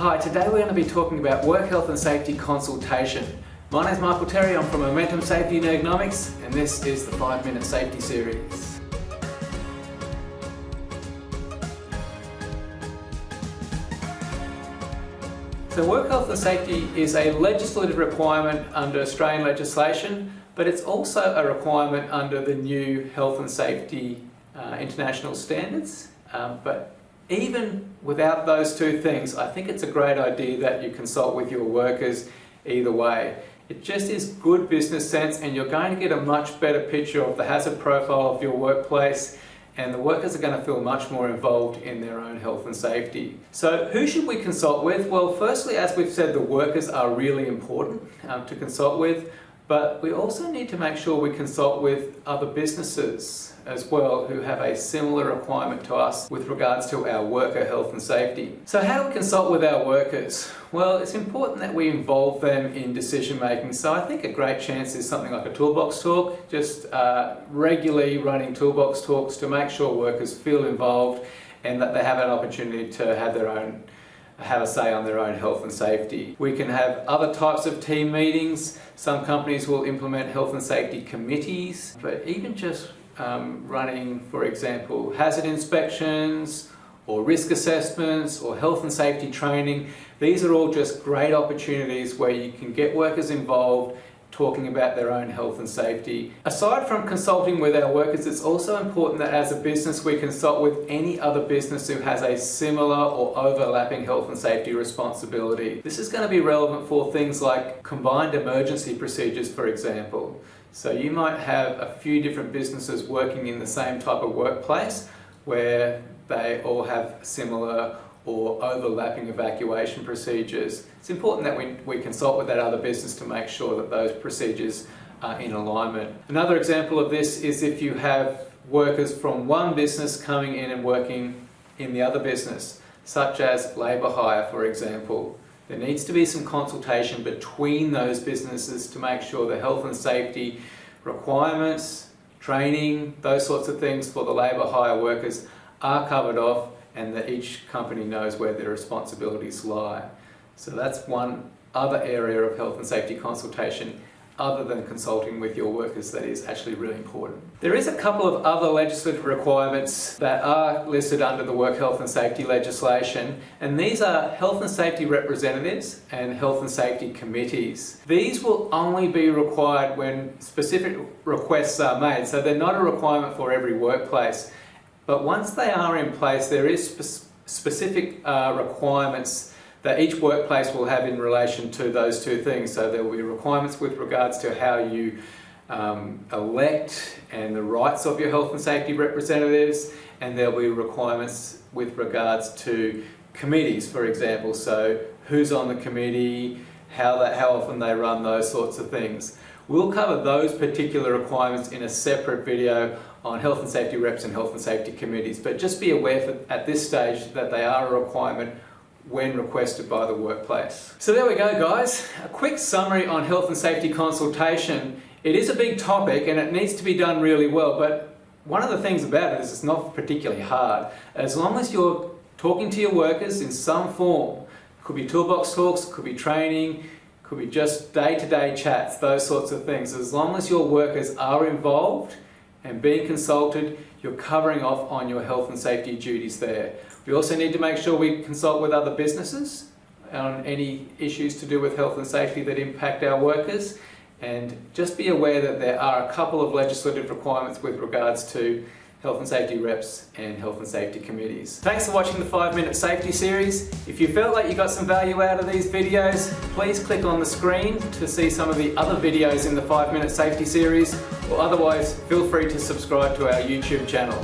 Hi, today we're going to be talking about work health and safety consultation. My name is Michael Terry, I'm from Momentum Safety and Ergonomics, and this is the 5-Minute Safety Series. So work health and safety is a legislative requirement under Australian legislation, but it's also a requirement under the new health and safety international standards. But even without those two things, I think it's a great idea that you consult with your workers either way. It just is good business sense, and you're going to get a much better picture of the hazard profile of your workplace, and the workers are going to feel much more involved in their own health and safety. So who should we consult with? Well, firstly, as we've said, the workers are really important to consult with, but we also need to make sure we consult with other businesses as well who have a similar requirement to us with regards to our worker health and safety. So how do we consult with our workers? Well, it's important that we involve them in decision making. So I think a great chance is something like a Toolbox talk, just regularly running Toolbox talks to make sure workers feel involved and that they have an opportunity to have a say on their own health and safety. We can have other types of team meetings. Some companies will implement health and safety committees, but even just running, for example, hazard inspections or risk assessments or health and safety training. These are all just great opportunities where you can get workers involved talking about their own health and safety. Aside from consulting with our workers, it's also important that as a business we consult with any other business who has a similar or overlapping health and safety responsibility. This is going to be relevant for things like combined emergency procedures, for example. So you might have a few different businesses working in the same type of workplace where they all have similar or overlapping evacuation procedures. It's important that we consult with that other business to make sure that those procedures are in alignment. Another example of this is if you have workers from one business coming in and working in the other business, such as labour hire, for example. There needs to be some consultation between those businesses to make sure the health and safety requirements, training, those sorts of things for the labour hire workers are covered off, and that each company knows where their responsibilities lie. So that's one other area of health and safety consultation other than consulting with your workers that is actually really important. There is a couple of other legislative requirements that are listed under the work health and safety legislation, and these are health and safety representatives and health and safety committees. These will only be required when specific requests are made, so they're not a requirement for every workplace. But once they are in place, there is specific requirements that each workplace will have in relation to those two things. So there will be requirements with regards to how you elect and the rights of your health and safety representatives, and there will be requirements with regards to committees, for example. So who's on the committee, how often they run, those sorts of things. We'll cover those particular requirements in a separate video on health and safety reps and health and safety committees, but just be aware at this stage that they are a requirement when requested by the workplace. So there we go, guys. A quick summary on health and safety consultation. It is a big topic and it needs to be done really well, but one of the things about it is it's not particularly hard. As long as you're talking to your workers in some form, could be Toolbox talks, could be training, could be just day-to-day chats, those sorts of things. As long as your workers are involved and being consulted, you're covering off on your health and safety duties there. We also need to make sure we consult with other businesses on any issues to do with health and safety that impact our workers, and just be aware that there are a couple of legislative requirements with regards to health and safety reps and health and safety committees. Thanks for watching the 5-Minute Safety Series. If you felt like you got some value out of these videos, please click on the screen to see some of the other videos in the 5-Minute Safety Series, or otherwise feel free to subscribe to our YouTube channel.